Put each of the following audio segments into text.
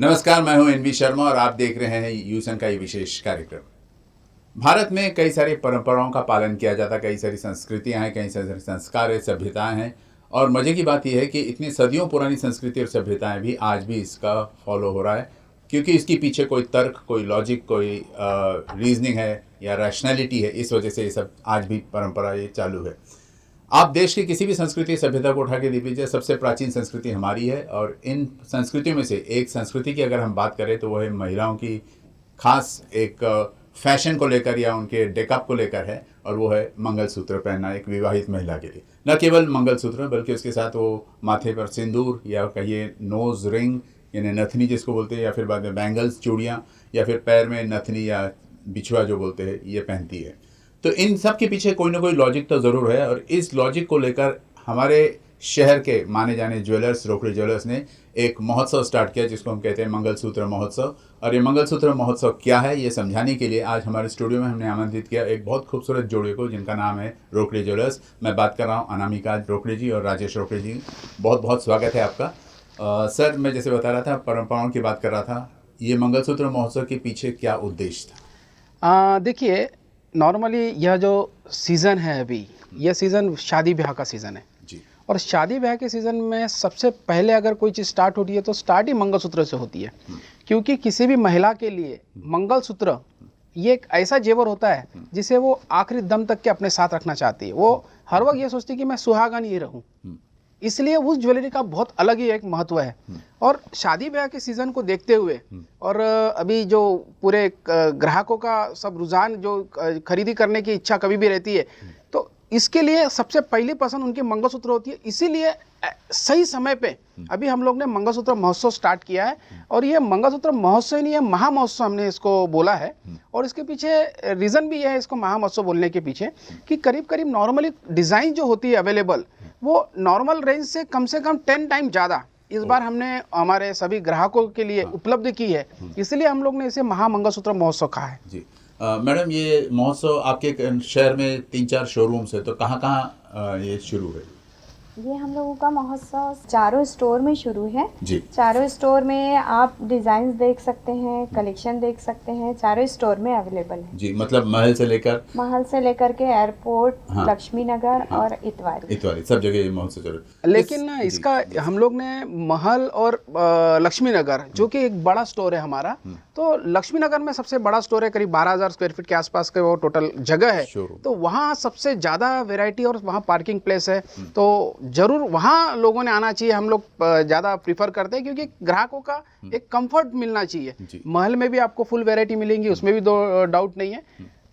नमस्कार, मैं हूं एनवी शर्मा और आप देख रहे हैं यूसन का ये विशेष कार्यक्रम। भारत में कई सारी परंपराओं का पालन किया जाता है, कई सारी संस्कृतियां हैं, कई सारे संस्कार है, सभ्यताएं हैं। और मज़े की बात यह है कि इतनी सदियों पुरानी संस्कृति और सभ्यताएं भी आज भी इसका फॉलो हो रहा है, क्योंकि इसके पीछे कोई तर्क, कोई लॉजिक, कोई रीजनिंग है या रैशनैलिटी है। इस वजह से ये सब आज भी परंपरा ये चालू है। आप देश की किसी भी संस्कृति सभ्यता को उठा के देख लीजिए, सबसे प्राचीन संस्कृति हमारी है। और इन संस्कृतियों में से एक संस्कृति की अगर हम बात करें तो वो है महिलाओं की खास एक फैशन को लेकर या उनके डेकअप को लेकर है, और वो है मंगलसूत्र पहनना एक विवाहित महिला के लिए। न केवल मंगलसूत्र बल्कि उसके साथ वो माथे पर सिंदूर या कहिए नोज रिंग यानी नथनी जिसको बोलते हैं, या फिर बाद में बैंगल्स, चूड़ियाँ, या फिर पैर में नथनी या बिछुआ जो बोलते हैं ये पहनती है। तो इन सब के पीछे कोई ना कोई लॉजिक तो ज़रूर है, और इस लॉजिक को लेकर हमारे शहर के माने जाने ज्वेलर्स, रोकड़ी ज्वेलर्स ने एक महोत्सव स्टार्ट किया जिसको हम कहते हैं मंगलसूत्र महोत्सव। और ये मंगलसूत्र महोत्सव क्या है ये समझाने के लिए आज हमारे स्टूडियो में हमने आमंत्रित किया एक बहुत खूबसूरत जोड़े को, जिनका नाम है रोकड़ी ज्वेलर्स। मैं बात कर रहा हूँ अनामिका रोकड़ी जी और राजेश रोकड़ी जी। बहुत बहुत स्वागत है आपका। सर, मैं जैसे बता रहा था, परंपराओं की बात कर रहा था, ये मंगलसूत्र महोत्सव के पीछे क्या उद्देश्य था? देखिए, नॉर्मली यह जो सीज़न है अभी, यह सीज़न शादी ब्याह का सीज़न है जी। और शादी ब्याह के सीज़न में सबसे पहले अगर कोई चीज़ स्टार्ट होती है तो स्टार्ट ही मंगलसूत्र से होती है। क्योंकि किसी भी महिला के लिए मंगलसूत्र ये एक ऐसा जेवर होता है जिसे वो आखिरी दम तक के अपने साथ रखना चाहती है। वो हर वक्त ये सोचती है कि मैं सुहागन ही रहूं, इसलिए उस ज्वेलरी का बहुत अलग ही एक महत्व है। और शादी ब्याह के सीज़न को देखते हुए और अभी जो पूरे ग्राहकों का सब रुझान जो खरीदी करने की इच्छा कभी भी रहती है, तो इसके लिए सबसे पहली पसंद उनकी मंगलसूत्र होती है। इसीलिए सही समय पे अभी हम लोग ने मंगलसूत्र महोत्सव स्टार्ट किया है। और ये मंगलसूत्र महोत्सव नहीं है, महा महोत्सव हमने इसको बोला है। और इसके पीछे रीज़न भी है इसको महा महोत्सव बोलने के पीछे कि करीब करीब नॉर्मली डिज़ाइन जो होती है अवेलेबल, वो नॉर्मल रेंज से कम 10 टाइम ज़्यादा इस बार हमने हमारे सभी ग्राहकों के लिए उपलब्ध की है। इसलिए हम लोग ने इसे महा मंगलसूत्र महोत्सव कहा है। जी मैडम, ये महोत्सव आपके शहर में 3-4 शोरूम्स है, तो कहाँ कहाँ ये शुरू है? ये हम लोगों का महोत्सव चारों स्टोर में शुरू है जी। चारों स्टोर में आप डिज़ाइंस देख सकते हैं, कलेक्शन देख सकते हैं, चारों स्टोर में अवेलेबल है। जी, मतलब महल से लेकर के एयरपोर्ट, हाँ। लक्ष्मी नगर और इतवारी सब जगह ये महोत्सव चल। लेकिन इसका हम लोग ने महल और लक्ष्मी नगर जो कि एक बड़ा स्टोर है हमारा, तो लक्ष्मी नगर में सबसे बड़ा स्टोर है, करीब 12,000 स्क्वायर फीट के आसपास के वो टोटल जगह है। तो वहाँ सबसे ज़्यादा वैरायटी और वहाँ पार्किंग प्लेस है, तो जरूर वहाँ लोगों ने आना चाहिए। हम लोग ज़्यादा प्रीफर करते हैं क्योंकि ग्राहकों का एक कंफर्ट मिलना चाहिए। महल में भी आपको फुल वैरायटी मिलेंगी, उसमें भी दो डाउट नहीं है,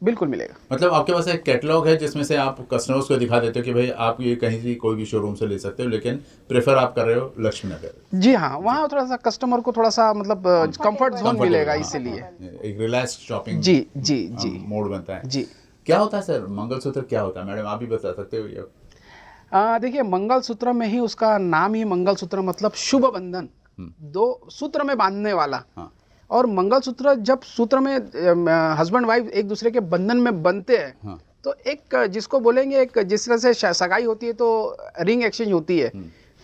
बिल्कुल मिलेगा। मतलब आपके पास एक कैटलॉग है जिसमें से आप कस्टमर्स को दिखा देते हो कि भाई आप ये कहीं से कोई भी शोरूम से ले सकते हो, लेकिन प्रेफर आप कर रहे हो लक्ष्मी नगर। जी हाँ, वहाँ थोड़ा सा कस्टमर को थोड़ा सा मतलब कंफर्ट जोन मिलेगा, इसीलिए एक रिलैक्स शॉपिंग जी जी जी मोड बनता है। जी। क्या होता है सर मंगलसूत्र, क्या होता है मैडम, आप भी बता सकते हो? ये देखिए, मंगलसूत्र में ही उसका नाम ही मंगलसूत्र मतलब शुभ बंधन, दो सूत्र में बांधने वाला। और मंगलसूत्र जब सूत्र में हस्बैंड वाइफ एक दूसरे के बंधन में बनते हैं, तो एक जिसको बोलेंगे एक जिस तरह से सगाई होती है तो रिंग एक्सचेंज होती है,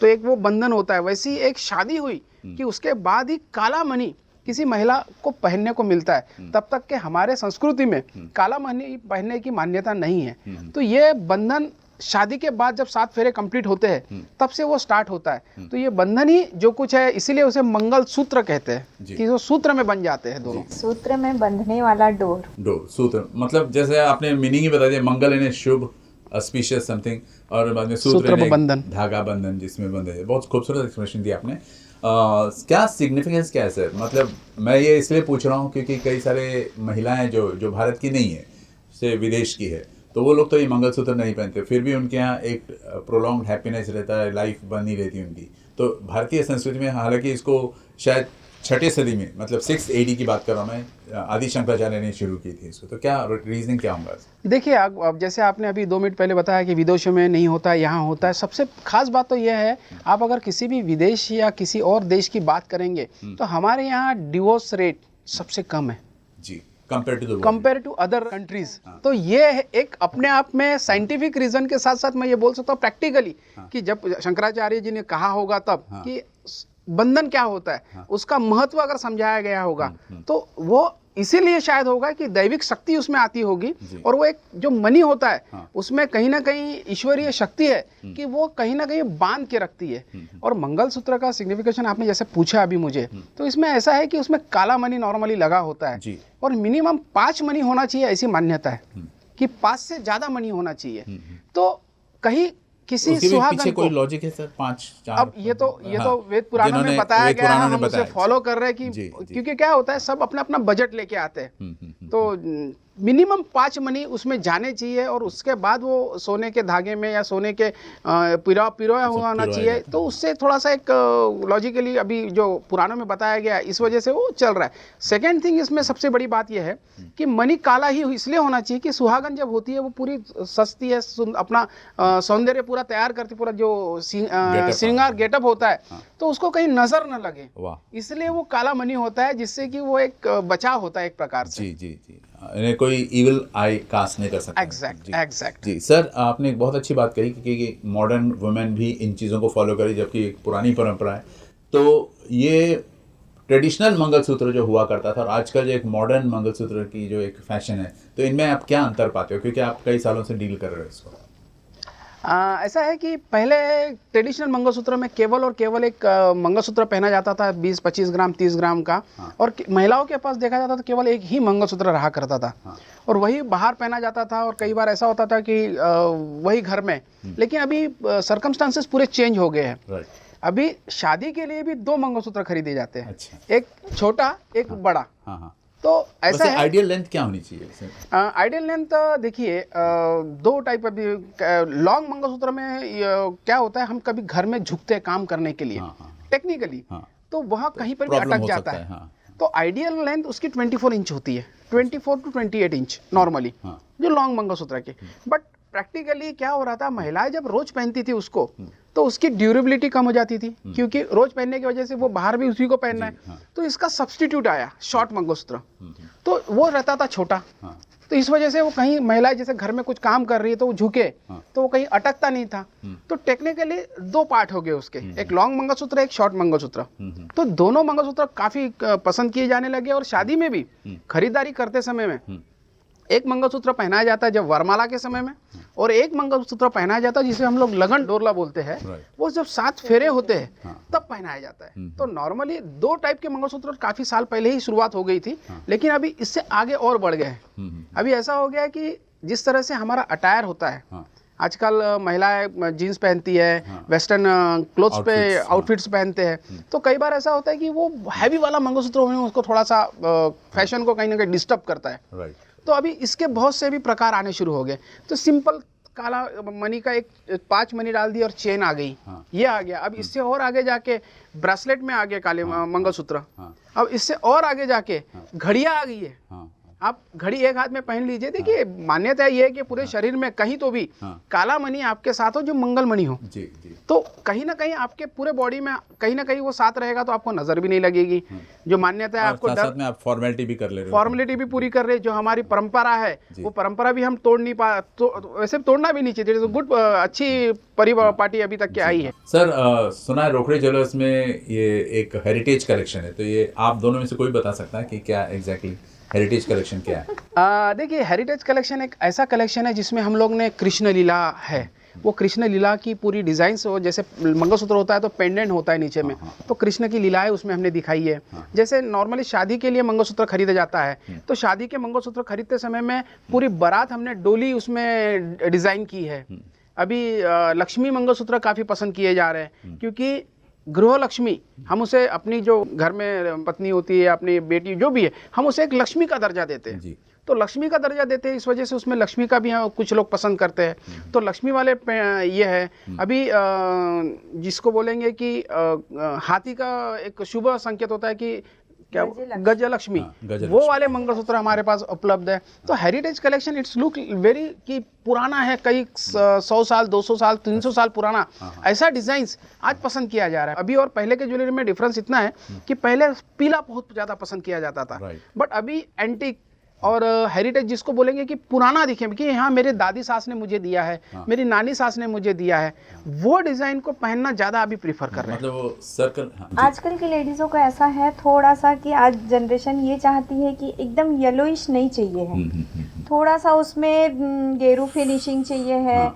तो एक वो बंधन होता है, वैसी एक शादी हुई कि उसके बाद ही काला मणि किसी महिला को पहनने को मिलता है। तब तक के हमारे संस्कृति में काला मणि पहनने की मान्यता नहीं है। तो ये बंधन शादी के बाद जब 7 फेरे कंप्लीट होते हैं तब से वो स्टार्ट होता है। तो ये बंधन ही जो कुछ है, इसीलिए उसे मंगल सूत्र कहते हैं कि जो सूत्र में बन जाते हैं दोनों। सूत्र में बंधने वाला डोर सूत्र मतलब जैसे आपने मीनिंग ही बता दिया, मंगल यानी शुभ, ऑस्पिशियस समथिंग, और बाद में सूत्र बंधन, धागा बंधन जिसमें बंधे। बहुत खूबसूरत एक्सप्रेशन दिया आपने। क्या सिग्निफिकेंस क्या है सर? मतलब मैं ये इसलिए पूछ रहा हूँ क्योंकि कई सारे महिलाएं जो भारत की नहीं है, से विदेश की है, तो वो लोग तो ये मंगलसूत्र नहीं पहनते, फिर भी उनके यहाँ एक प्रोलॉन्ग्ड हैप्पीनेस रहता है, लाइफ बनी रहती है उनकी। तो भारतीय संस्कृति में, हालांकि इसको शायद 6वीं सदी में, मतलब 6 AD की बात कर रहा हूँ मैं, आदि शंकराचार्य ने शुरू की थी इसको। तो क्या रीजनिंग क्या होगा? देखिए, अब जैसे आपने अभी 2 मिनट पहले बताया कि विदेशों में नहीं होता है, यहाँ होता है। सबसे खास बात तो यह है, आप अगर किसी भी विदेश या किसी और देश की बात करेंगे तो हमारे यहाँ डिवोर्स रेट सबसे कम है जी, कंपेयर टू अदर कंट्रीज। तो ये एक अपने आप में साइंटिफिक रीजन के साथ साथ मैं ये बोल सकता हूँ प्रैक्टिकली कि जब शंकराचार्य जी ने कहा होगा तब कि बंधन क्या होता है, उसका महत्व अगर समझाया गया होगा तो वो इसीलिए शायद होगा कि दैविक शक्ति उसमें आती होगी, और वो एक जो मणि होता है उसमें कहीं ना कहीं ईश्वरीय शक्ति है कि वो कहीं ना कहीं बांध के रखती है। और मंगलसूत्र का सिग्निफिकेशन आपने जैसे पूछा अभी मुझे, तो इसमें ऐसा है कि उसमें काला मणि नॉर्मली लगा होता है और मिनिमम 5 मणि होना चाहिए, ऐसी मान्यता है कि 5 से ज्यादा मणि होना चाहिए। तो कहीं किसी उसके भी सुहागन पीछे कोई को, लॉजिक है सर? 5 4 अब ये तो वेद पुराणों में बताया गया है, हम उसे फॉलो कर रहे हैं कि जी। क्योंकि क्या होता है, सब अपना अपना बजट लेके आते हैं, तो मिनिमम 5 मणि उसमें जाने चाहिए और उसके बाद वो सोने के धागे में या सोने के पिरोया हुआ होना चाहिए। तो उससे थोड़ा सा एक लॉजिकली अभी जो पुराणों में बताया गया इस वजह से वो चल रहा है। सेकेंड थिंग इसमें सबसे बड़ी बात यह है कि मणि काला ही इसलिए होना चाहिए कि सुहागन जब होती है वो पूरी सस्ती है, अपना सौंदर्य पूरा तैयार करती, पूरा जो श्रृंगार गेटअप होता है तो उसको कहीं नजर न लगे, इसलिए वो काला मणि होता है, जिससे कि वो एक बचाव होता है एक प्रकार से। जी जी जी, इन्हें कोई इविल आई कास्ट नहीं कर सकता। एग्जैक्ट जी सर, आपने एक बहुत अच्छी बात कही कि मॉडर्न वुमेन भी इन चीज़ों को फॉलो करी, जबकि एक पुरानी परंपरा है। तो ये ट्रेडिशनल मंगलसूत्र जो हुआ करता था और आजकल जो एक मॉडर्न मंगलसूत्र की जो एक फैशन है, तो इनमें आप क्या अंतर पाते हो, क्योंकि आप कई सालों से डील कर रहे हो इसको? ऐसा है कि पहले ट्रेडिशनल मंगलसूत्र में केवल और केवल एक मंगलसूत्र पहना जाता था 20-25 ग्राम 30 ग्राम का, और महिलाओं के पास देखा जाता था केवल एक ही मंगलसूत्र रहा करता था, और वही बाहर पहना जाता था, और कई बार ऐसा होता था कि वही घर में। लेकिन अभी सर्कमस्टांसेस पूरे चेंज हो गए हैं। अभी शादी के लिए भी 2 मंगलसूत्र खरीदे जाते हैं। अच्छा। एक छोटा, एक बड़ा। तो ऐसा है। आइडियल लेंथ क्या होनी चाहिए? आइडियल लेंथ देखिए 2 टाइप। अभी लॉन्ग मंगलसूत्र में क्या होता है, हम कभी घर में झुकते हैं काम करने के लिए टेक्निकली, तो वहाँ कहीं पर भी अटक जाता है। तो आइडियल लेंथ उसकी 24 इंच होती है, 24 to 28 इंच नॉर्मली जो लॉन्ग मंगलसूत्र के। बट प्रैक्टिकली क्या हो रहा था, महिलाएं जब रोज पहनती थी उसको तो उसकी ड्यूरेबिलिटी कम हो जाती थी, क्योंकि रोज पहनने की वजह से वो बाहर भी उसी को पहनना है। तो इसका सब्स्टिट्यूट आया शॉर्ट मंगलसूत्र, तो वो रहता था छोटा। तो इस वजह से वो कहीं महिलाएं जैसे घर में कुछ काम कर रही है तो वो झुके तो वो कहीं अटकता नहीं था। तो टेक्निकली 2 पार्ट हो गए उसके, एक लॉन्ग मंगलसूत्र, एक शॉर्ट मंगलसूत्र। तो दोनों मंगलसूत्र काफी पसंद किए जाने लगे, और शादी में भी खरीदारी करते समय में एक मंगलसूत्र पहनाया जाता है जब वरमाला के समय में, और एक मंगलसूत्र पहनाया जाता है जिसे हम लोग लगन डोरला बोलते हैं, वो जब 7 फेरे होते हैं तब पहनाया जाता है। तो नॉर्मली 2 टाइप के मंगलसूत्र काफी साल पहले ही शुरुआत हो गई थी, लेकिन अभी इससे आगे और बढ़ गए हैं। अभी ऐसा हो गया है कि जिस तरह से हमारा अटायर होता है, आजकल महिलाएं जीन्स पहनती है, वेस्टर्न क्लोथ्स पे आउटफिट्स पहनते हैं, तो कई बार ऐसा होता है कि वो हैवी वाला मंगलसूत्र उसको थोड़ा सा फैशन को कहीं ना कहीं डिस्टर्ब करता है। तो अभी इसके बहुत से भी प्रकार आने शुरू हो गए। तो सिंपल काला मणि का एक 5 मणि डाल दी और चेन आ गई, ये आ गया। अब इससे और आगे जाके ब्रेसलेट में आ गए काले मंगलसूत्र। अब इससे और आगे जाके घड़ियां आ गई है। आप घड़ी एक हाथ में पहन लीजिए। देखिए मान्यता ये है कि पूरे शरीर में कहीं तो भी काला मणि आपके साथ हो जो मंगल मणि हो, तो कहीं ना कहीं आपके पूरे बॉडी में कहीं ना कहीं वो साथ रहेगा, तो आपको नजर भी नहीं लगेगी। जो मान्यता है आपको साथ में आप फॉर्मेलिटी भी कर ले रहे हो, फॉर्मेलिटी भी पूरी कर रहे हैं। जो हमारी परंपरा है वो परंपरा भी हम तोड़ नहीं पा, तो वैसे तोड़ना भी नहीं चाहिए। गुड, अच्छी परिपाटी अभी तक के आई है। सर सुना है रोकड़े ज्वेलर्स में ये एक हेरिटेज कलेक्शन है, तो ये आप दोनों में से कोई बता सकता है कि क्या एग्जैक्टली हेरिटेज कलेक्शन क्या है? देखिए हेरिटेज कलेक्शन एक ऐसा कलेक्शन है जिसमें हम लोग ने कृष्ण लीला है, वो कृष्ण लीला की पूरी डिजाइन्स हो। जैसे मंगलसूत्र होता है तो पेंडेंट होता है नीचे में, तो कृष्ण की लीलाएं उसमें हमने दिखाई है। जैसे नॉर्मली शादी के लिए मंगलसूत्र खरीदा जाता है, तो शादी के मंगलसूत्र खरीदते समय में पूरी बारात हमने डोली उसमें डिजाइन की है। अभी लक्ष्मी मंगलसूत्र काफी पसंद किए जा रहे हैं, क्योंकि गृह लक्ष्मी, हम उसे अपनी जो घर में पत्नी होती है, अपनी बेटी जो भी है, हम उसे एक लक्ष्मी का दर्जा देते हैं। तो लक्ष्मी का दर्जा देते हैं, इस वजह से उसमें लक्ष्मी का भी कुछ लोग पसंद करते हैं। तो लक्ष्मी वाले ये है। अभी जिसको बोलेंगे कि हाथी का एक शुभ संकेत होता है कि क्या गजलक्ष्मी, वो वाले मंगलसूत्र हमारे पास उपलब्ध है। तो heritage collection it's look very कि पुराना है, कई 100 साल 200 साल 300 साल पुराना ऐसा डिजाइन्स आज पसंद किया जा रहा है। अभी और पहले के ज्वेलरी में डिफरेंस इतना है कि पहले पीला बहुत ज्यादा पसंद किया जाता था, बट अभी एंटीक और हेरिटेज जिसको बोलेंगे कि पुराना दिखे, कि हाँ मेरे दादी सास ने मुझे दिया है, मेरी नानी सास ने मुझे दिया है, वो डिज़ाइन को पहनना ज़्यादा अभी प्रीफर कर रहे हैं। मतलब वो सर्कल। हाँ, जी। आजकल की लेडीज़ों को ऐसा है थोड़ा सा कि आज जनरेशन ये चाहती है कि एकदम येलोइश नहीं चाहिए है, थोड़ा सा उसमें गेरू फिनिशिंग चाहिए है,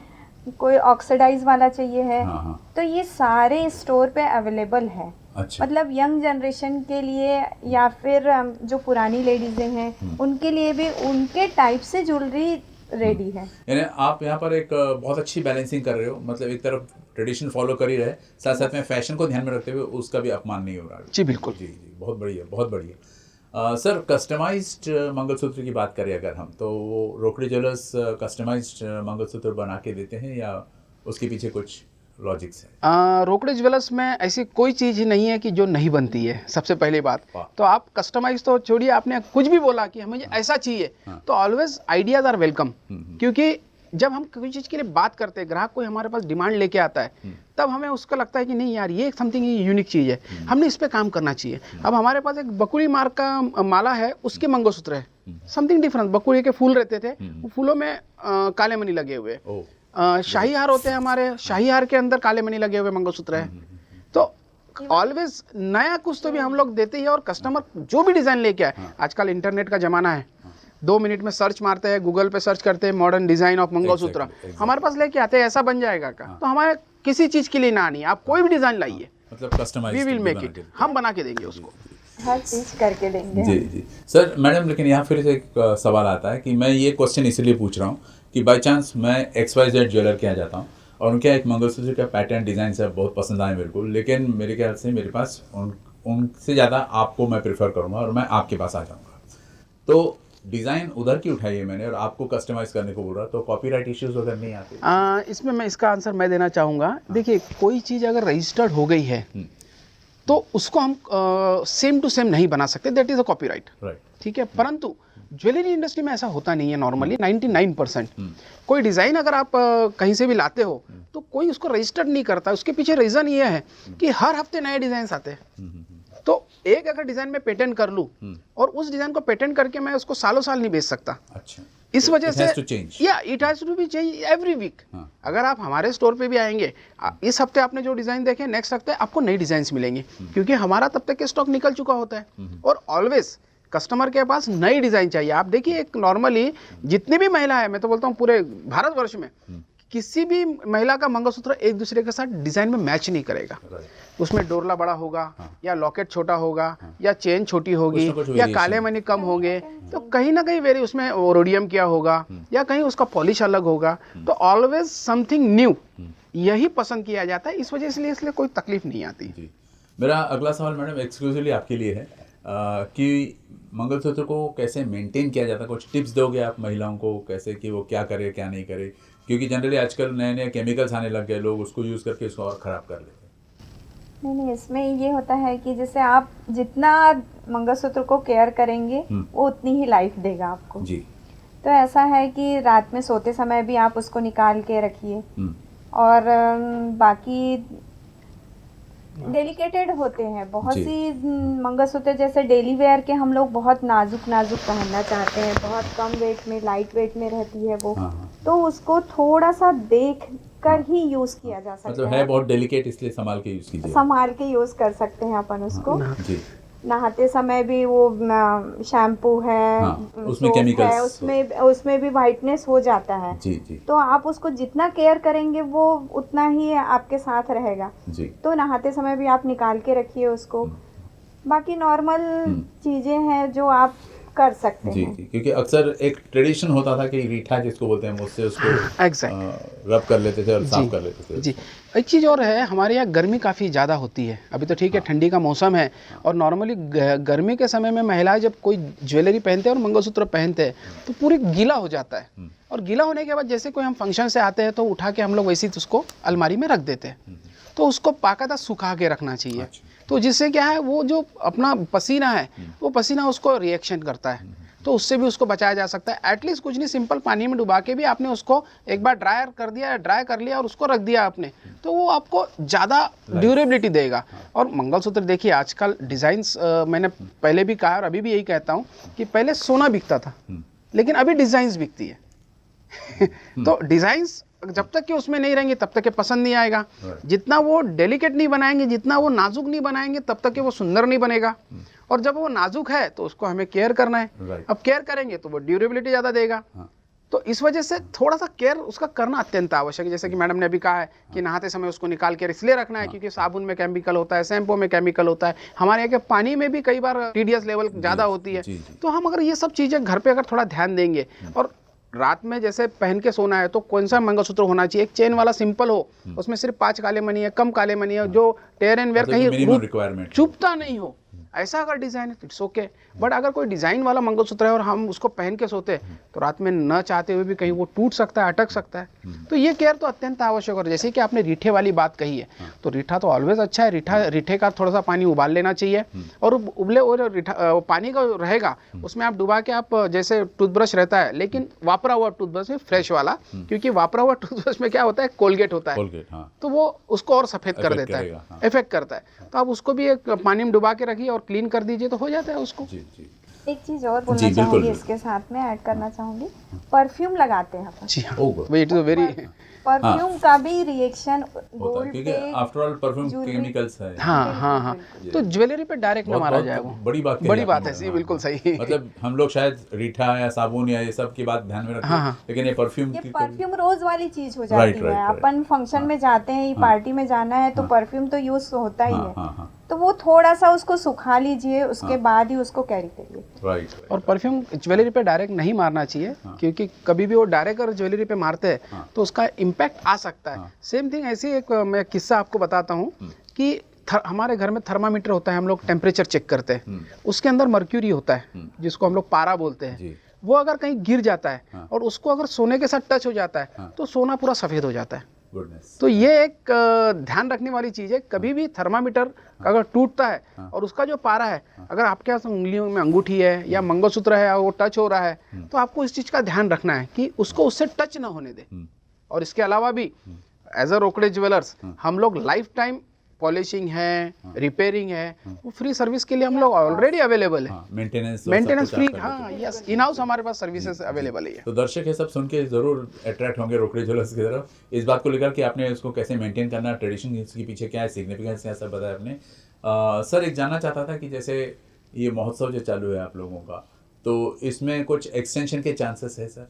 कोई ऑक्सीडाइज वाला चाहिए है। हाँ, हाँ। तो ये सारे स्टोर पे अवेलेबल है। अच्छा। मतलब यंग जनरेशन के लिए या फिर जो पुरानी लेडीज़ें हैं उनके लिए भी उनके टाइप से ज्वेलरी रेडी है। यानी आप यहाँ पर एक बहुत अच्छी बैलेंसिंग कर रहे हो, मतलब एक तरफ ट्रेडिशन फॉलो कर ही रहे, साथ साथ में फैशन को ध्यान में रखते हुए उसका भी अपमान नहीं हो रहा है। जी बिल्कुल। जी जी, बहुत बढ़िया, बहुत बढ़िया। सर, कस्टमाइज्ड मंगलसूत्र की बात करें अगर हम, तो वो रोकड़ी ज्वेलर्स कस्टमाइज्ड मंगलसूत्र बना के देते हैं या उसके पीछे कुछ लॉजिक्स है? रोकड़े ज्वेलर्स में ऐसी कोई चीज़ ही नहीं है कि जो नहीं बनती है, सबसे पहली बात। वाह। तो आप कस्टमाइज तो छोड़िए, आपने कुछ भी बोला कि हमें ऐसा चाहिए, तो ऑलवेज आइडियाज आर वेलकम। क्योंकि जब हम कोई चीज़ के लिए बात करते हैं, ग्राहक कोई हमारे पास डिमांड लेके आता है, तब हमें उसको लगता है कि नहीं यार ये समथिंग यूनिक चीज़ है, हमने इस पे काम करना चाहिए। अब हमारे पास एक बकुड़ी मार्क का माला है, उसके मंगलसूत्र है, समथिंग डिफरेंट। बकुड़ी के फूल रहते थे, वो फूलों में काले मणि लगे हुए। ओह, शाही हार होते हैं हमारे, शाही हार के अंदर काले मणि लगे हुए मंगलसूत्र है। तो ऑलवेज नया कुछ तो भी हम लोग देते ही है, और कस्टमर जो भी डिज़ाइन लेके आए, आजकल इंटरनेट का ज़माना है, 2 मिनट में सर्च मारते हैं, गूगल पे सर्च करते हैं modern design of mangalsutra, Exactly. हमारे पास लेके आते हैं ऐसा बन जाएगा का। तो हमारे किसी चीज़ के लिए ना नहीं, आप कोई भी डिज़ाइन लाइए, मतलब customise we will make it, हम बना के देंगे उसको। हर चीज़ करके देंगे। जी जी सर। मैडम, लेकिन यहाँ फिर से एक सवाल आता है कि मैं ये क्वेश्चन इसलिए पूछ रहा हूँ कि बाय चांस मैं XYZ ज्वेलर के यहाँ जाता हूँ और उनके एक मंगलसूत्र का पैटर्न डिज़ाइन से बहुत पसंद आए मेरे को, लेकिन मेरे ख्याल से मेरे पास उनसे ज़्यादा आपको मैं प्रेफर करूँगा और मैं आपके पास आ जाऊँगा, तो डिज़ाइन उधर की उठाई है मैंने और आपको कस्टमाइज़ करने को बोल रहा, तो कॉपीराइट इश्यूज अगर नहीं आते? इसमें मैं इसका आंसर मैं देना चाहूँगा। देखिए, कोई चीज़ अगर रजिस्टर्ड हो गई है तो उसको हम सेम टू सेम नहीं बना सकते, that is a copyright. Right. ठीक है, परंतु ज्वेलरी इंडस्ट्री में ऐसा होता नहीं है नॉर्मली। 99% कोई डिज़ाइन अगर आप कहीं से भी लाते हो तो कोई उसको रजिस्टर्ड नहीं करता। उसके पीछे रीज़न ये है कि हर हफ्ते नए डिज़ाइन आते हैं। तो एक अगर डिज़ाइन में पेटेंट कर लूँ और उस डिज़ाइन को पेटेंट करके मैं उसको सालों साल नहीं बेच सकता। अच्छा, इस वजह से या it has to be change every week. अगर आप हमारे स्टोर पे भी आएंगे, इस हफ्ते आपने जो डिज़ाइन देखे, नेक्स्ट हफ्ते आपको नई डिज़ाइंस मिलेंगी, क्योंकि हमारा तब तक के स्टॉक निकल चुका होता है। और ऑलवेज कस्टमर के पास नई डिज़ाइन चाहिए। आप देखिए, एक नॉर्मली जितनी भी महिला है, मैं तो बोलता हूँ पूरे भारतवर्ष में किसी भी महिला का मंगलसूत्र एक दूसरे के साथ डिज़ाइन में मैच नहीं करेगा। उसमें डोरला बड़ा होगा, या लॉकेट छोटा होगा, या चेन छोटी होगी, या काले मणि कम होंगे, तो कहीं ना कहीं वेरी उसमें ओरोडियम किया होगा, या कहीं उसका पॉलिश अलग होगा। तो ऑलवेज समथिंग न्यू यही पसंद किया जाता है। इस वजह से इसलिए कोई तकलीफ नहीं आती। जी। मेरा अगला सवाल मैडम एक्सक्लूसिवली आपके लिए है कि मंगलसूत्र को कैसे मेंटेन किया जाता है, कुछ टिप्स दोगे आप महिलाओं को, कैसे कि वो क्या करे क्या नहीं करे, क्योंकि जनरली आजकल नए नए केमिकल्स आने लग गए, लोग उसको यूज़ करके उसको और ख़राब कर लेते हैं। नहीं, इसमें ये होता है कि जैसे आप जितना मंगलसूत्र को केयर करेंगे वो उतनी ही लाइफ देगा आपको। जी। तो ऐसा है कि रात में सोते समय भी आप उसको निकाल के रखिए। और बाकी डेलिकेटेड होते हैं बहुत सी मंगलसूत्र, जैसे डेली वेयर के हम लोग बहुत नाजुक नाजुक पहनना चाहते हैं, बहुत कम वेट में, लाइट वेट में रहती है वो। तो उसको थोड़ा सा देख कर ही यूज़ किया जा सकता मतलब है बहुत डेलिकेट, इसलिए संभाल के यूज़ कीजिए। संभाल के यूज़ कर सकते हैं अपन उसको। जी। नहाते समय भी वो शैम्पू है, उसमें केमिकल्स है, उसमें भी वाइटनेस हो जाता है। जी जी। तो आप उसको जितना केयर करेंगे वो उतना ही आपके साथ रहेगा। जी। तो नहाते समय भी आप निकाल के रखिए उसको। बाकी नॉर्मल चीज़ें हैं जो आप कर सकते जी हैं। जी, क्योंकि अक्सर एक ट्रेडिशन होता था कि रीठा जिसको बोलते हैं, उससे उसको रब कर लेते थे और साफ कर लेते थे। जी, एक चीज़ और है, हमारे यहाँ गर्मी काफ़ी ज़्यादा होती है। अभी तो ठीक है, ठंडी का मौसम है, और नॉर्मली गर्मी के समय में महिलाएं जब कोई ज्वेलरी पहनते हैं और मंगलसूत्र पहनते हैं तो पूरी गीला हो जाता है। और गीला होने के बाद जैसे कोई हम फंक्शन से आते हैं तो उठा के हम लोग वैसे ही उसको अलमारी में रख देते हैं। तो उसको बाकायदा सुखा के रखना चाहिए। तो जिससे क्या है, वो जो अपना पसीना है वो पसीना उसको रिएक्शन करता है। तो उससे भी उसको बचाया जा सकता है। एटलीस्ट कुछ नहीं, सिंपल पानी में डुबा के भी आपने उसको एक बार ड्राई कर लिया और उसको रख दिया आपने, तो वो आपको ज़्यादा ड्यूरेबिलिटी देगा। और मंगलसूत्र देखिए आजकल डिज़ाइंस, मैंने पहले भी कहा और अभी भी यही कहता हूँ कि पहले सोना बिकता था, लेकिन अभी डिज़ाइंस बिकती है। तो डिज़ाइंस जब तक कि उसमें नहीं रहेंगे तब तक कि पसंद नहीं आएगा। जितना वो डेलिकेट नहीं बनाएंगे, जितना वो नाजुक नहीं बनाएंगे, तब तक कि वो सुंदर नहीं बनेगा। और जब वो नाजुक है तो उसको हमें केयर करना है। अब केयर करेंगे तो वो ड्यूरेबिलिटी ज़्यादा देगा। तो इस वजह से थोड़ा सा केयर उसका करना अत्यंत आवश्यक है। जैसे कि मैडम ने अभी कहा है कि नहाते समय उसको निकाल कर इसलिए रखना है क्योंकि साबुन में केमिकल होता है, शैम्पू में केमिकल होता है, हमारे यहाँ के पानी में भी कई बार TDS लेवल ज़्यादा होती है। तो हम अगर ये सब चीज़ें घर पे अगर थोड़ा ध्यान देंगे, और रात में जैसे पहन के सोना है तो कौन सा मंगलसूत्र होना चाहिए, एक चेन वाला सिंपल हो, उसमें सिर्फ 5 काले मनी है, कम काले मनी है, जो टेयर एंड वेयर कहीं चुभता नहीं हो, ऐसा अगर डिज़ाइन है तो इट्स ओके। बट अगर कोई डिज़ाइन वाला मंगलसूत्र है और हम उसको पहन के सोते हैं तो रात में न चाहते हुए भी कहीं वो टूट सकता है, अटक सकता है। तो ये केयर तो अत्यंत आवश्यक है। और जैसे कि आपने रीठे वाली बात कही है, तो रीठा तो ऑलवेज अच्छा है। रीठे का थोड़ा सा पानी उबाल लेना चाहिए, और उबले और पानी का रहेगा उसमें आप डुबा के, आप जैसे टूथब्रश रहता है, लेकिन वापरा हुआ टूथब्रश में फ्रेश वाला, क्योंकि वापरा हुआ टूथब्रश में क्या होता है, कोलगेट होता है, तो वो उसको और सफ़ेद कर देता है, इफेक्ट करता है। तो आप उसको भी एक पानी में डुबा के रखिए और क्लीन कर दीजिए तो हो जाता है उसको। एक चीज और बोलना चाहूंगी, इसके साथ में ऐड करना चाहूंगी, परफ्यूम लगाते हैं अपन। जी हाँ, इट इज वेरी, परफ्यूम का भी रिएक्शन गोल्ड पे, आफ्टर ऑल परफ्यूम केमिकल्स है। हाँ, तो ज्वेलरी पे डायरेक्ट ना मारा जाए, वो बड़ी बात है। जी बिल्कुल सही। मतलब हम लोग शायद रीठा या साबुन या ये सब की बात ध्यान में रखते हैं, लेकिन ये परफ्यूम रोज वाली चीज हो जाती है। अपन फंक्शन में जाते हैं, पार्टी में जाना है तो परफ्यूम तो यूज होता ही है, तो वो थोड़ा सा उसको सुखा लीजिए, उसके बाद ही उसको कैरी करिए। और परफ्यूम ज्वेलरी पे डायरेक्ट नहीं मारना चाहिए, क्योंकि कभी भी वो डायरेक्ट अगर ज्वेलरी पे मारते हैं तो उसका इम्पैक्ट आ सकता है। सेम थिंग ऐसी एक मैं किस्सा आपको बताता हूँ कि हमारे घर में थर्मामीटर होता है, हम लोग टेम्परेचर चेक करते हैं, उसके अंदर मर्क्यूरी होता है जिसको हम लोग पारा बोलते हैं। वो अगर कहीं गिर जाता है और उसको अगर सोने के साथ टच हो जाता है तो सोना पूरा सफ़ेद हो जाता है। तो ये एक ध्यान रखने वाली चीज़ है। कभी भी थर्मामीटर अगर टूटता है और उसका जो पारा है, अगर आपके पास उंगलियों में अंगूठी है या मंगलसूत्र है और वो टच हो रहा है, तो आपको इस चीज़ का ध्यान रखना है कि उसको उससे टच ना होने दे। और इसके अलावा भी एज अ रोकड़े ज्वेलर्स हम लोग लाइफ टाइम पॉलिशिंग है, रिपेयरिंग है, वो फ्री सर्विस के लिए हम लोग ऑलरेडी अवेलेबल है। मेंटेनेंस फ्री, हाँ यस, इन हाउस हमारे पास सर्विसेज अवेलेबल है। तो दर्शक ये सब सुन के जरूर अट्रैक्ट होंगे रोकड़े ज्वेलर्स की तरफ, इस बात को लेकर कि आपने उसको कैसे मेंटेन करना, ट्रेडिशन इसके पीछे क्या है, सिग्निफिकेंस क्या सब बताया आपने। सर एक जानना चाहता था कि जैसे ये महोत्सव जो चालू है आप लोगों का, तो इसमें कुछ एक्सटेंशन के चांसेस है सर?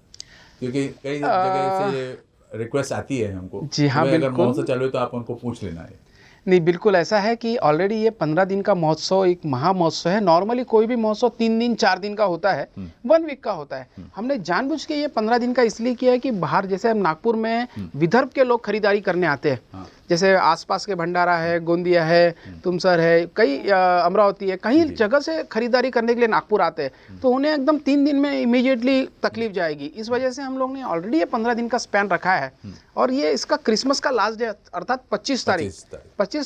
क्योंकि कई जगह से रिक्वेस्ट आती है हमको। जी हाँ, अगर महोत्सव चालू है तो आप उनको पूछ लेना है। नहीं, बिल्कुल ऐसा है कि ऑलरेडी ये 15 दिन का महोत्सव एक महा महोत्सव है। नॉर्मली कोई भी महोत्सव 3 दिन 4 दिन का होता है, 1 वीक का होता है। हमने जानबूझ के ये 15 दिन का इसलिए किया है कि बाहर, जैसे हम नागपुर में विदर्भ के लोग खरीदारी करने आते हैं, जैसे आसपास के भंडारा है, गोंदिया है, तुमसर है, कई अमरावती है, कई जगह से खरीदारी करने के लिए नागपुर आते हैं, तो उन्हें एकदम 3 दिन में इमीडिएटली तकलीफ जाएगी। इस वजह से हम लोग ने ऑलरेडी ये 15 दिन का स्पैन रखा है। और ये इसका क्रिसमस का लास्ट डे अर्थात 25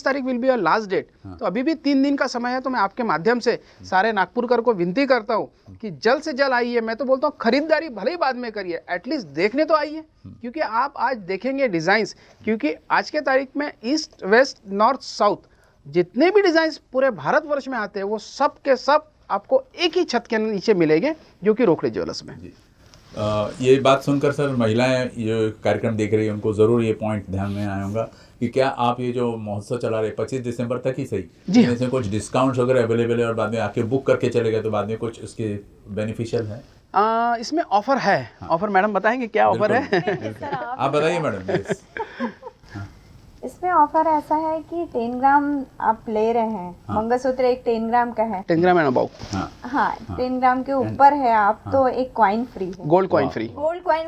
तारीख will be a last date. तो अभी भी 3 दिन का समय है। तो मैं आपके माध्यम से सारे नागपुरकर को विनती करता हूँ कि जल्द से जल्द आइए। मैं तो बोलता हूँ खरीदारी भले ही बाद में करिए, एटलीस्ट देखने तो आइए, क्योंकि आप आज देखेंगे डिज़ाइंस, क्योंकि आज के तारीख में ईस्ट वेस्ट नॉर्थ साउथ जितने भी डिज़ाइंस पूरे भारतवर्ष में आते हैं, वो सब के सब आपको एक ही छत के नीचे मिलेंगे, जो कि रोकड़े ज्वेलर्स में। ये बात सुनकर सर महिलाएं जो कार्यक्रम देख रही है उनको ज़रूर ये पॉइंट ध्यान में आया होगा कि क्या आप ये जो महोत्सव चला रहे 25 दिसंबर तक ही सही, इसमें कुछ डिस्काउंट्स वगैरह अवेलेबल है और बाद में आके बुक करके चले गए तो बाद में कुछ उसके बेनिफिशियल है? इसमें ऑफर है। ऑफर मैडम बताएंगे क्या ऑफर है? आप बताइए मैडम। इसमें ऑफर ऐसा है कि 10 ग्राम आप ले रहे हैं, मंगलसूत्र एक 10 ग्राम का है, 10 ग्राम एंड अबाउ, हाँ 10 ग्राम के ऊपर है आप तो एक कॉइन फ्री है, गोल्ड कॉइन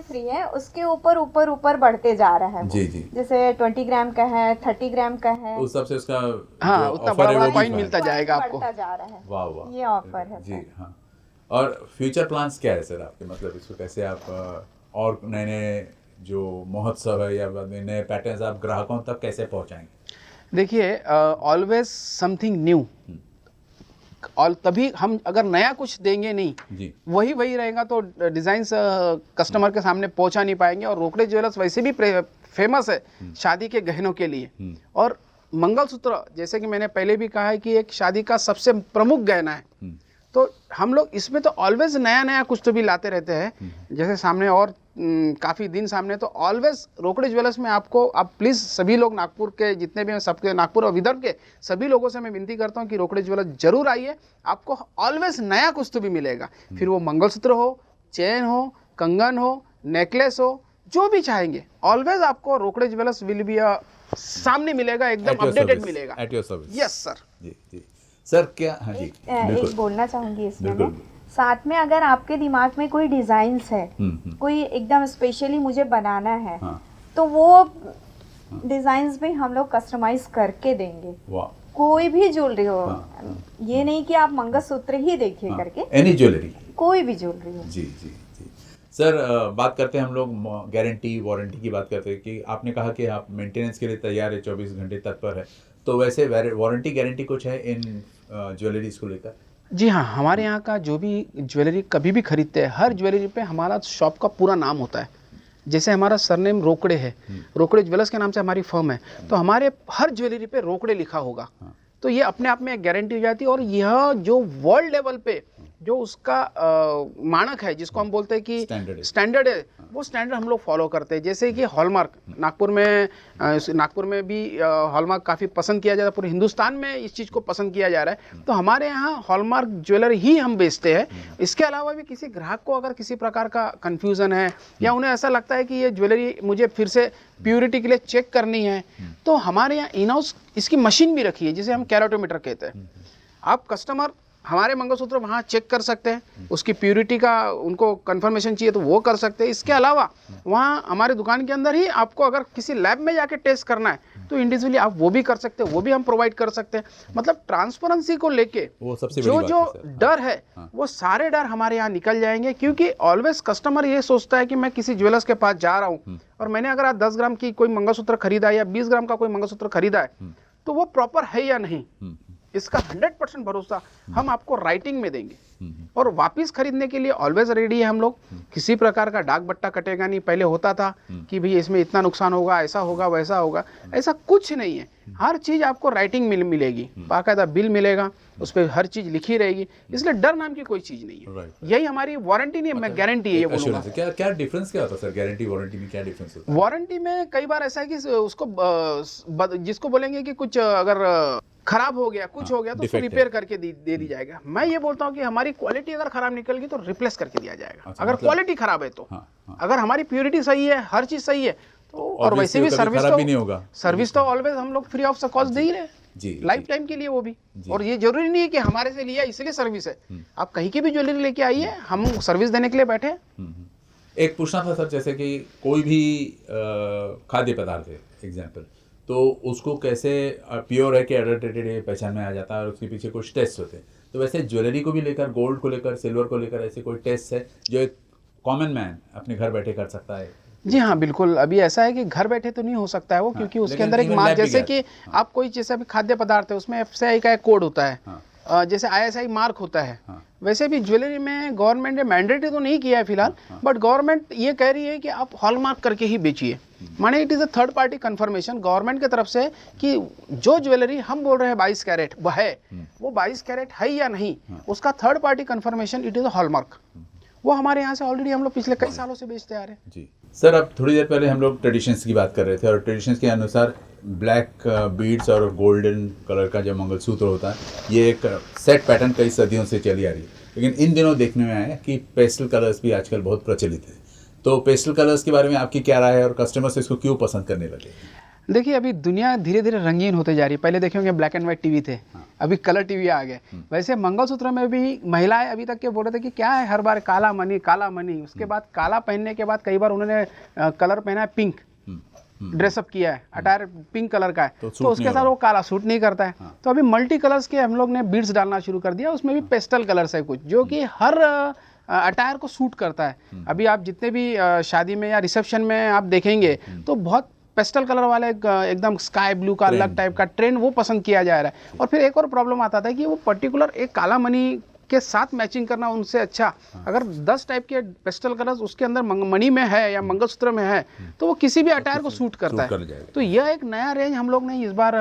फ्री है। उसके ऊपर बढ़ते जा रहा है जी। जैसे 20 ग्राम का है, 30 ग्राम का है, उस सबसे उसका उतना बड़ा कॉइन मिलता जाएगा आपको, बढ़ता जा रहा है। वाह, ये ऑफर है जी। हाँ, और फ्यूचर प्लान्स क्या है सर आपके, मतलब इसको कैसे आप और नए जो महोत्सव है या बाद में नए पैटर्न्स आप ग्राहकों तक कैसे पहुंचाएंगे? देखिए, ऑलवेज समथिंग न्यू और तभी हम अगर नया कुछ देंगे नहीं, जी वही रहेगा तो डिज़ाइंस कस्टमर के सामने पहुंचा नहीं पाएंगे। और रोकड़े ज्वेलर्स वैसे भी फेमस है शादी के गहनों के लिए। और मंगलसूत्र जैसे कि मैंने पहले भी कहा है कि एक शादी का सबसे प्रमुख गहना है। तो हम लोग इसमें तो ऑलवेज नया नया कुछ तो भी लाते रहते हैं। जैसे सामने और काफ़ी दिन सामने, तो ऑलवेज रोकड़े ज्वेलर्स में आपको, आप प्लीज़ सभी लोग नागपुर के जितने भी हैं, सबके नागपुर और विदर्भ के सभी लोगों से मैं विनती करता हूँ कि रोकड़े ज्वेलर्स जरूर आइए। आपको ऑलवेज नया कुछ तो भी मिलेगा। फिर वो मंगलसूत्र हो, चेन हो, कंगन हो, नेकलेस हो, जो भी चाहेंगे, ऑलवेज आपको रोकड़े ज्वेलर्स विल बी सामने मिलेगा, एकदम अपडेटेड मिलेगा। At your service. Yes sir. जी जी सर, क्या, हाँ जी बिल्कुल एक बोलना चाहूंगी इसमें बिल्कुल। मैं, साथ में अगर आपके दिमाग में कोई डिजाइन्स है, कोई एकदम स्पेशली मुझे बनाना है, हाँ। तो वो डिजाइन्स भी हम लोग कस्टमाइज करके देंगे। वाह, कोई भी ज्वेलरी हो, हाँ। ये नहीं कि आप मंगलसूत्र ही देखिए हाँ। करके, एनी ज्वेलरी, कोई भी ज्वेलरी हो। जी जी जी सर, बात करते हैं हम लोग गारंटी वारंटी की बात करते हैं कि आपने कहा कि आप मेंटेनेंस के लिए तैयार है, 24 घंटे तत्पर है। तो वैसे वारंटी गारंटी कुछ है इन ज्वेलरीज को लेकर? जी हाँ, हमारे यहाँ का जो भी ज्वेलरी कभी भी खरीदते हैं, हर ज्वेलरी पे हमारा शॉप का पूरा नाम होता है। जैसे हमारा सरनेम रोकड़े है, रोकड़े ज्वेलर्स के नाम से हमारी फर्म है, तो हमारे हर ज्वेलरी पे रोकड़े लिखा होगा। तो ये अपने आप में एक गारंटी हो जाती है। और यह जो वर्ल्ड लेवल पे जो उसका मानक है, जिसको हम बोलते हैं कि स्टैंडर्ड है, वो स्टैंडर्ड हम लोग फॉलो करते हैं। जैसे कि हॉलमार्क, नागपुर में भी हॉलमार्क काफ़ी पसंद किया जाता है, पूरे हिंदुस्तान में इस चीज़ को पसंद किया जा रहा है। तो हमारे यहाँ हॉलमार्क ज्वेलरी ही हम बेचते हैं। इसके अलावा भी किसी ग्राहक को अगर किसी प्रकार का कन्फ्यूज़न है, या उन्हें ऐसा लगता है कि ये ज्वेलरी मुझे फिर से प्योरिटी के लिए चेक करनी है, तो हमारे यहाँ इन हाउस इसकी मशीन भी रखी है, जिसे हम कैरोटोमीटर कहते हैं। आप कस्टमर हमारे मंगलसूत्र वहाँ चेक कर सकते हैं, उसकी प्योरिटी का उनको कंफर्मेशन चाहिए तो वो कर सकते हैं। इसके अलावा वहाँ हमारे दुकान के अंदर ही आपको अगर किसी लैब में जाके टेस्ट करना है तो इंडिविजुअली आप वो भी कर सकते हैं, वो भी हम प्रोवाइड कर सकते हैं। मतलब ट्रांसपेरेंसी को लेके वो सबसे जो बड़ी बात है, डर है, वो सारे डर हमारे यहाँ निकल जाएंगे। क्योंकि ऑलवेज कस्टमर ये सोचता है कि मैं किसी ज्वेलर्स के पास जा रहा हूँ और मैंने अगर आज 10 ग्राम की कोई मंगलसूत्र खरीदा है या 20 ग्राम का कोई मंगलसूत्र खरीदा है, तो वो प्रॉपर है या नहीं, इसका 100% भरोसा हम आपको राइटिंग में देंगे। और वापस खरीदने के लिए ऑलवेज रेडी है हम लोग। किसी प्रकार का डाक बट्टा कटेगा नहीं। पहले होता था कि भई इसमें इतना नुकसान होगा, ऐसा होगा, वैसा होगा, ऐसा कुछ नहीं है। हर चीज़ आपको राइटिंग में मिलेगी, बाकायदा बिल मिलेगा, उस पर हर चीज़ लिखी रहेगी। इसलिए डर नाम की कोई चीज़ नहीं है। यही हमारी वारंटी नहीं है, मैं गारंटी है ये बोलूँगा। क्या डिफरेंस क्या होता है सर, गारंटी वारंटी में क्या डिफरेंस होता है? वारंटी में कई बार ऐसा है कि उसको जिसको बोलेंगे कि कुछ अगर खराब हो गया, कुछ हो गया, तो उसको रिपेयर करके दे दी जाएगा। मैं ये बोलता हूँ कि हमारी क्वालिटी अगर खराब निकल गई तो रिप्लेस करके दिया जाएगा। अगर मतलब क्वालिटी खराब है तो। अगर हमारी प्योरिटी सही है, हर चीज सही है, तो और वैसे भी सर्विस तो ऑलवेज हम लोग फ्री ऑफ कॉस्ट दे ही रहे, लाइफ टाइम के लिए वो भी। और ये जरूरी नहीं है कि हमारे से लिया इसलिए सर्विस है। आप कहीं की भी ज्वेलरी लेके आइए, हम सर्विस देने के लिए बैठे हैं। एक पूछना था सर, जैसे कि कोई भी खाद्य पदार्थ है एग्जाम्पल, तो उसको कैसे प्योर है कि एडल्ट्रेटेड है पहचान में आ जाता है, और उसके पीछे कुछ टेस्ट होते हैं। तो वैसे ज्वेलरी को भी लेकर, गोल्ड को लेकर, सिल्वर को लेकर ऐसे कोई टेस्ट है जो एक कॉमन मैन अपने घर बैठे कर सकता है? जी हाँ, बिल्कुल। अभी ऐसा है कि घर बैठे तो नहीं हो सकता है वो, क्योंकि उसके अंदर एक मार्क, जैसे कि आप कोई जैसे भी खाद्य पदार्थ है उसमें FCI का एक कोड होता है, जैसे ISI मार्क होता है। वैसे भी ज्वेलरी में गवर्नमेंट ने मैंडेटरी तो नहीं किया है फिलहाल, बट गवर्नमेंट ये कह रही है कि आप हॉलमार्क करके ही बेचिए। माने it is a third party confirmation government की तरफ से कि जो ज्वेलरी हम बोल रहे हैं 22 कैरेट वो है, वो 22 कैरेट है या नहीं, उसका third party confirmation it is a hallmark. वो हमारे यहाँ से ऑलरेडी हम लोग पिछले कई सालों से बेचते आ रहे हैं। जी सर, अब थोड़ी देर पहले हम लोग ट्रेडिशंस की बात कर रहे थे, और ट्रेडिशंस के अनुसार ब्लैक बीड्स और गोल्डन कलर का जो मंगलसूत्र होता है, ये एक सेट पैटर्न कई सदियों से चली आ रही है। लेकिन इन दिनों देखने में आया है कि पेस्टल कलर्स भी आजकल बहुत प्रचलित है। तो पेस्टल कलर्स के बारे में आपकी क्या राय है, और कस्टमर्स इसको क्यों पसंद करने लगे? देखिए, अभी दुनिया धीरे धीरे रंगीन होते जा रही है। पहले देखेंगे ब्लैक एंड व्हाइट टीवी थे, अभी कलर टीवी आ गए। वैसे मंगलसूत्र में भी महिलाएं अभी तक के बोल रहे थे कि क्या है हर बार काला मनी काला मनी। उसके बाद काला पहनने के बाद कई बार उन्होंने कलर पहना है पिंक, ड्रेसअप किया है, अटायर पिंक कलर का है, तो उसके साथ वो काला सूट नहीं करता है। तो अभी मल्टी कलर्स के हम लोग ने बीड्स डालना शुरू कर दिया, उसमें भी पेस्टल कलर्स है कुछ, जो कि हर अटायर को सूट करता है। अभी आप जितने भी शादी में या रिसेप्शन में आप देखेंगे तो बहुत पेस्टल कलर वाले एकदम स्काई ब्लू का अलग टाइप का ट्रेंड वो पसंद किया जा रहा है। और फिर एक और प्रॉब्लम आता था कि वो पर्टिकुलर एक काला मणि के साथ मैचिंग करना उनसे अच्छा, अगर 10 टाइप के पेस्टल कलर्स उसके अंदर मणि में है या मंगलसूत्र में है तो वो किसी भी अटायर को सूट करता है। तो यह एक नया रेंज हम लोग ने इस बार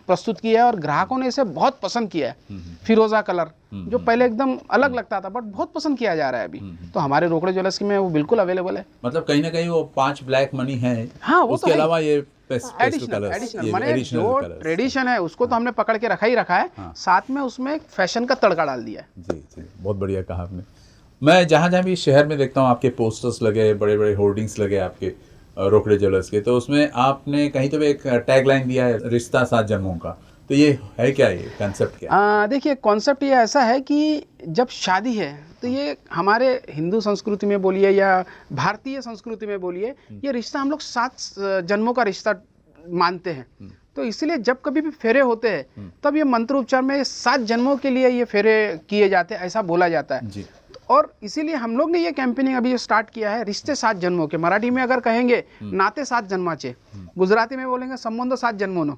प्रस्तुत किया है और ग्राहकों ने इसे बहुत पसंद किया है। फिरोजा कलर जो पहले एकदम अलग लगता था बट बहुत पसंद किया जा रहा है अभी, तो हमारे रोकड़े ज्वेलर्स में वो बिल्कुल अवेलेबल है। मतलब कहीं ना कहीं वो 5 ब्लैक मनी है, हाँ, वो उसके तो अलावा ये एडिशनल माने जो ट्रेडिशन है उसको तो हमने पकड़ के रखा ही रखा है, साथ में उसमें एक फैशन का तड़का डाल दिया है। जी जी, बहुत बढ़िया कहा आपने। मैं जहाँ जहाँ भी शहर में देखता हूँ आपके पोस्टर्स लगे, बड़े बड़े होर्डिंग्स लगे आपके रोकड़े ज्वेलर्स के, तो उसमें आपने कहीं तो भी एक टैगलाइन दिया है, रिश्ता 7 जन्मों का। तो ये है क्या, ये कंसेप्ट क्या है? देखिए कॉन्सेप्ट ये ऐसा है कि जब शादी है तो ये हमारे हिंदू संस्कृति में बोलिए या भारतीय संस्कृति में बोलिए, ये रिश्ता हम लोग 7 जन्मों का रिश्ता मानते हैं। तो इसलिए जब कभी भी फेरे होते हैं तब ये मंत्र उच्चार में 7 जन्मों के लिए ये फेरे किए जाते हैं, ऐसा बोला जाता है जी। और इसीलिए हम लोग ने ये कैंपेनिंग अभी स्टार्ट किया है, रिश्ते 7 जन्मों के। मराठी में अगर कहेंगे नाते 7 जन्माचे, गुजराती में बोलेंगे संबंध 7 जन्मों नो।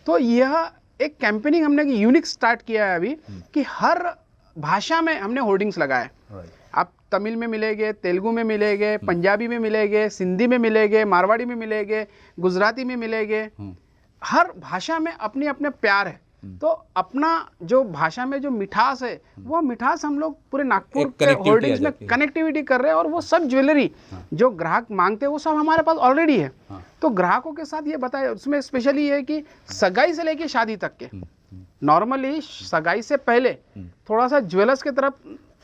तो यह एक कैंपेनिंग हमने यूनिक स्टार्ट किया है अभी कि हर भाषा में हमने होर्डिंग्स लगाए। आप तमिल में मिलेंगे, तेलुगु में मिलेंगे, पंजाबी में मिलेंगे, सिंधी में मिलेंगे, मारवाड़ी में मिलेंगे, गुजराती में मिलेंगे। हर भाषा में अपने अपने प्यार है, तो अपना जो भाषा में जो मिठास है वो मिठास हम लोग पूरे नागपुर के होर्डिंग्स में कनेक्टिविटी कर रहे हैं। और वो सब ज्वेलरी जो ग्राहक मांगते हैं वो सब हमारे पास ऑलरेडी है। तो ग्राहकों के साथ ये बताया, उसमें स्पेशली ये है कि सगाई से लेके शादी तक के, नॉर्मली सगाई से पहले थोड़ा सा ज्वेलर्स की तरफ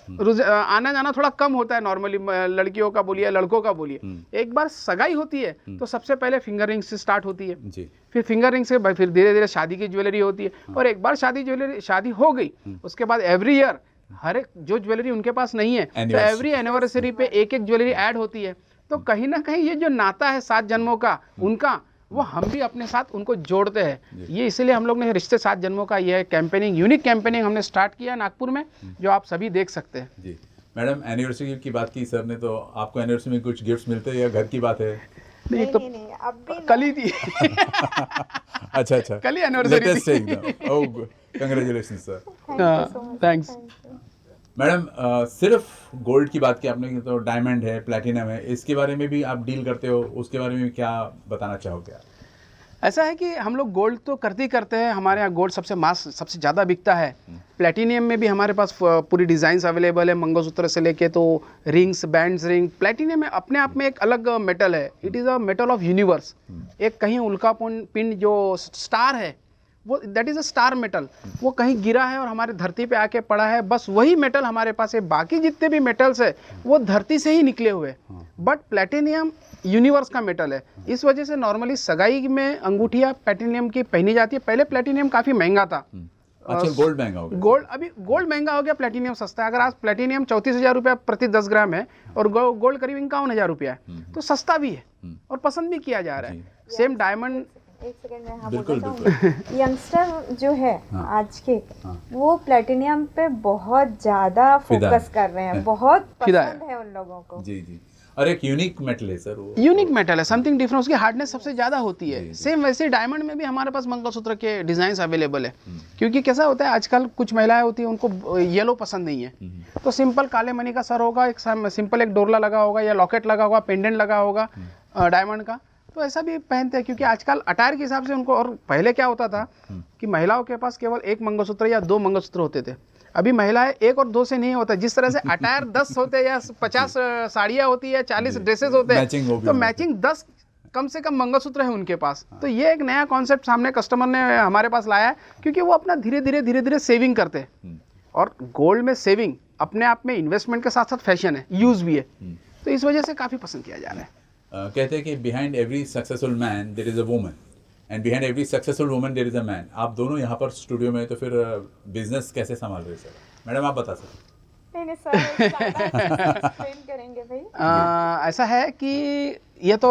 आना जाना थोड़ा कम होता है, नॉर्मली लड़कियों का बोलिए लड़कों का बोलिए। एक बार सगाई होती है तो सबसे पहले फिंगर रिंग से स्टार्ट होती है जी। फिर फिंगर रिंग से फिर धीरे धीरे शादी की ज्वेलरी होती है। और एक बार शादी हो गई उसके बाद एवरी ईयर हर एक जो ज्वेलरी उनके पास नहीं है तो एवरी एनिवर्सरी पे एक ज्वेलरी ऐड होती है। तो कहीं ना कहीं ये जो नाता है 7 जन्मों का उनका, वो हम भी अपने साथ उनको जोड़ते हैं। ये इसलिए हम लोग ने रिश्ते 7 जन्मों का यह कैंपेनिंग, यूनिक कैंपेनिंग हमने स्टार्ट किया नागपुर में, जो आप सभी देख सकते हैं जी। मैडम एनिवर्सरी की बात की सर ने, तो आपको एनिवर्सरी में कुछ गिफ्ट्स मिलते हैं या घर की बात है? नहीं, तो अभी कल ही थी। अच्छा कल ही एनिवर्सरी थी। ओह कांग्रेचुलेशंस सर, थैंक्स। मैडम सिर्फ गोल्ड की बात की आपने, तो डायमंड है, प्लैटिनम है, इसके बारे में भी आप डील करते हो, उसके बारे में क्या बताना चाहोगे आप? ऐसा है कि हम लोग गोल्ड तो करते ही करते हैं, हमारे यहाँ गोल्ड सबसे ज़्यादा बिकता है। प्लेटिनियम में भी हमारे पास पूरी डिज़ाइंस अवेलेबल है, मंगलसूत्र से लेके तो रिंग्स, बैंड्स, रिंग। प्लेटिनियम में अपने आप में एक अलग मेटल है, it is a metal of universe. एक कहीं उल्का पिंड जो स्टार है वो that is a star metal, वो कहीं गिरा है और हमारे धरती पे आके पड़ा है, बस वही मेटल हमारे पास है। बाकी जितने भी मेटल्स है वो धरती से ही निकले हुए, बट प्लेटिनियम यूनिवर्स का मेटल है। इस वजह से नॉर्मली सगाई में अंगूठियाँ प्लेटिनियम की पहनी जाती है। पहले प्लेटिनियम काफ़ी महंगा था। अच्छा, गोल्ड महंगा हो गया? गोल्ड महंगा हो गया, प्लेटिनियम सस्ता है। अगर आज प्लेटिनियम 34,000 रुपया प्रति 10 ग्राम है और गोल्ड करीब 51,000 रुपया है, तो सस्ता भी है और पसंद भी किया जा रहा है। सेम डायमंड, एक सेकंड में हाँ बोलना चाहूँगी, यंगस्टर जो है आज के वो प्लेटिनियम पे बहुत ज्यादा फोकस कर रहे हैं, बहुत पसंद है उन लोगों को। जी जी। और एक यूनिक मेटल है सर, वो यूनिक मेटल है, समथिंग डिफरेंट, उसकी हार्डनेस सबसे ज़्यादा होती है। सेम वैसे डायमंड में भी हमारे पास मंगलसूत्र के डिज़ाइंस अवेलेबल है। क्योंकि कैसा होता है आजकल कुछ महिलाएं होती हैं उनको येलो पसंद नहीं है, तो सिंपल काले मनी का सर होगा, एक सिंपल एक डोरला लगा होगा या लॉकेट लगा होगा, पेंडेंट लगा होगा डायमंड का, तो ऐसा भी पहनते हैं। क्योंकि आजकल अटायर के हिसाब से उनको, और पहले क्या होता था कि महिलाओं के पास केवल 1 मंगलसूत्र या 2 मंगलसूत्र होते थे। अभी महिलाएं 1 और 2 से नहीं होता, जिस तरह से अटायर 10 होते या 50 साड़ियाँ होती है, 40 ड्रेसेस होते हैं, तो मैचिंग 10 कम से कम मंगलसूत्र है उनके पास। तो ये एक नया कॉन्सेप्ट सामने कस्टमर ने हमारे पास लाया है, क्योंकि वो अपना धीरे धीरे सेविंग करते हैं। और गोल्ड में सेविंग अपने आप में इन्वेस्टमेंट के साथ साथ फैशन है, यूज भी है, तो इस वजह से काफ़ी पसंद किया जा रहा है। कहते हैं कि behind every successful man there is a woman and behind every successful woman there is a man. आप दोनों यहाँ पर स्टूडियो में, तो फिर बिजनेस कैसे संभाल रहे हैं सर? मैडम आप बता सकते? नहीं नहीं सर एक्सप्लेन करेंगे भाई। ऐसा है कि ये तो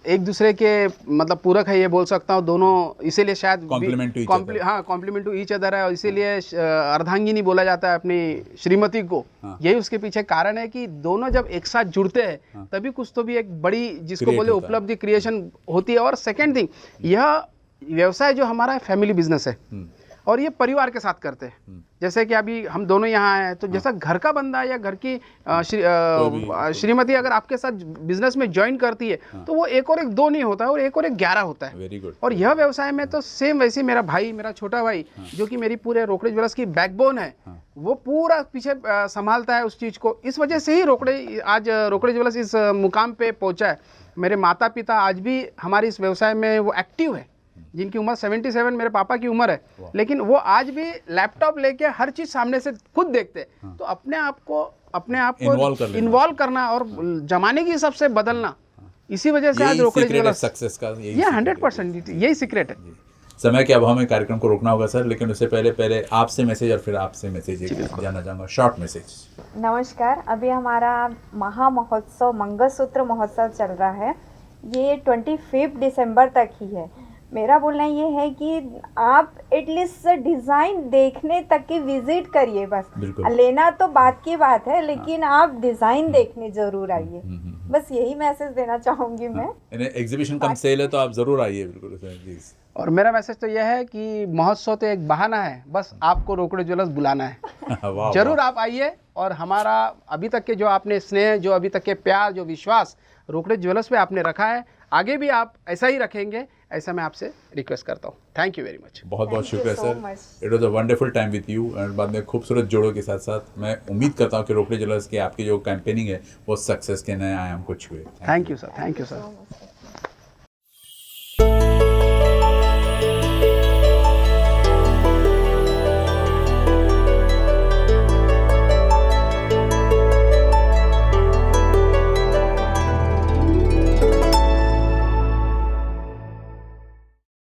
एक दूसरे के मतलब पूरक है, ये बोल सकता हूँ दोनों, इसीलिए शायद Complement to each other. हाँ कॉम्प्लीमेंट टू ईच अदर है, और इसीलिए अर्धांगिनी बोला जाता है अपनी श्रीमती को। हाँ। यही उसके पीछे कारण है कि दोनों जब एक साथ जुड़ते हैं हाँ। तभी कुछ तो भी एक बड़ी जिसको Create बोले होता है। उपलब्धि क्रिएशन होती है। और सेकेंड थिंग, यह व्यवसाय जो हमारा फैमिली बिजनेस है और ये परिवार के साथ करते हैं। जैसे कि अभी हम दोनों यहाँ हैं तो जैसा घर का बंदा या घर की श्रीमती अगर आपके साथ बिजनेस में ज्वाइन करती है तो वो एक और एक 2 नहीं होता है, और एक और एक 11 होता है। Very good. और यह व्यवसाय में तो सेम वैसे मेरा भाई, मेरा छोटा भाई जो कि मेरी पूरे रोकड़े ज्वेलर्स की बैकबोन है, वो पूरा पीछे संभालता है उस चीज़ को। इस वजह से ही आज रोकड़े ज्वेलर्स इस मुकाम पे पहुंचा है। मेरे माता पिता आज भी हमारे इस व्यवसाय में वो एक्टिव है, जिनकी उम्र 77 मेरे पापा की उम्र है, लेकिन वो आज भी लैपटॉप लेके हर चीज़ सामने से खुद देखते हैं। तो अपने आप को इन्वॉल्व करना और जमाने के हिसाब से बदलना, इसी वजह से आज रोकड़े ज्वेलर्स सक्सेस का ये 100% यही सीक्रेट है। समय के अब हमें कार्यक्रम को रोकना होगा सर, लेकिन उससे पहले आपसे मैसेज और फिर आपसे मैसेज जानना चाहूँगा, शॉर्ट मैसेज। नमस्कार, अभी हमारा महा महोत्सव मंगलसूत्र महोत्सव चल रहा है, ये 25 दिसंबर तक ही है। मेरा बोलना ये है कि आप एटलीस्ट डिज़ाइन देखने तक की विजिट करिए, बस लेना तो बात की बात है, लेकिन आप डिज़ाइन देखने ज़रूर आइए। बस यही मैसेज देना चाहूँगी मैं। एग्जीबिशन कम सेल है तो आप ज़रूर आइए। बिल्कुल। और मेरा मैसेज तो यह है कि महोत्सव तो एक बहाना है, बस आपको रोकड़े ज्वेलर्स बुलाना है। जरूर आप आइए, और हमारा अभी तक के जो आपने स्नेह, जो अभी तक के प्यार, जो विश्वास रोकड़े ज्वेलर्स पे आपने रखा है, आगे भी आप ऐसा ही रखेंगे, ऐसा मैं आपसे रिक्वेस्ट करता हूँ। Thank you very much. बहुत बहुत शुक्रिया sir, it was a wonderful time with you. And बाद में खूबसूरत जोड़ों के साथ साथ मैं उम्मीद करता हूँ कि रोकड़े ज्वेलर्स की आपकी जो कैंपेनिंग है वो सक्सेस के नए आयाम को छुए। Thank you sir, thank you sir.